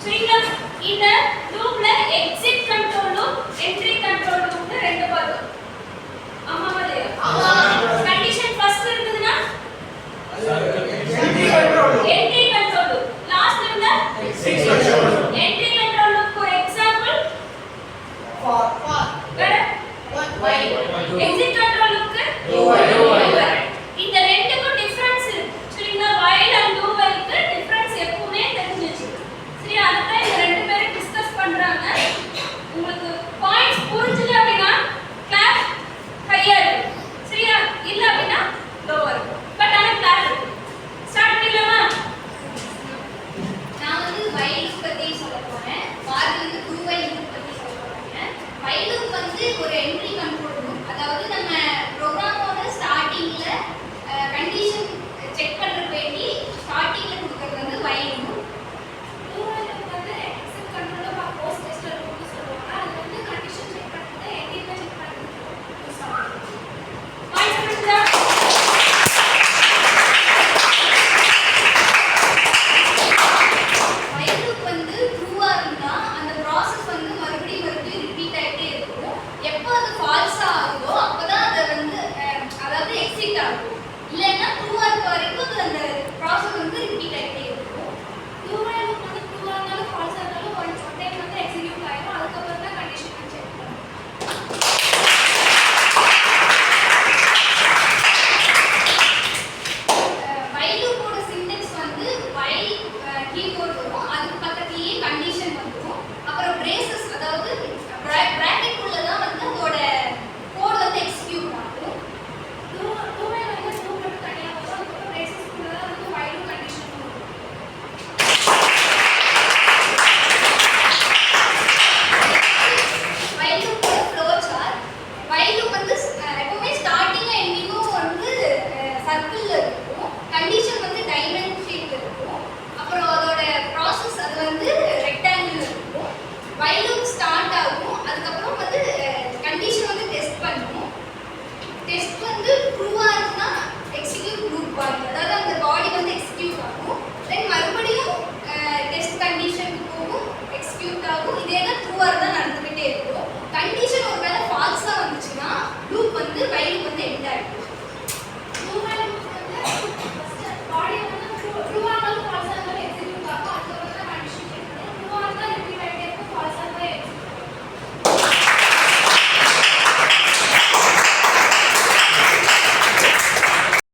சரிங்களா? இந்த லூப்ல exit control loop, entry control லூப்னு ரெண்டு பார்த்தோம். ஆமாவா இல்லையா? ஆமா. கண்டிஷன் ஃபர்ஸ்ட் இருந்ததுன்னா என்ட்ரி கண்ட்ரோல் லூப், லாஸ்ட்ல இருந்தா exit control loop. Entry control loop ஒரு எக்ஸாம்பிள் for வேற while. எக்ஸிட் கண்ட்ரோல் லூப்க்கு do while. இந்த ரெண்டுக்கும் டிஃபரன்ஸ் இருக்கு. சரிங்களா? while and do while க்கு டிஃபரன்ஸ் எப்பவுமே தெரிஞ்சு வச்சுக்கணும். சரி, அத தான் இந்த ரெண்டு பேரும் டிஸ்கஸ் பண்றாங்க. உங்களுக்கு பாயிண்ட்ஸ் புரிஞ்சல அப்படினா கிளாஸ் ஹையா இருக்கு. சரியா? இல்ல அப்படினா லோவா இருக்கு. பட் ஆனா கிளாஸ் இருக்கு. ஸ்டார்ட் பண்ணலாமா? நான் வந்து while loop பத்தி சொல்ல போறேன். பாதி வந்து do while loop பத்தி சொல்ல போறேன். while loop வந்து ஒரு என்ட்ரி கண்ட்ரோல் லூப். அதாவது நம்ம ப்ரோகிராமோட ஸ்டார்டிங்ல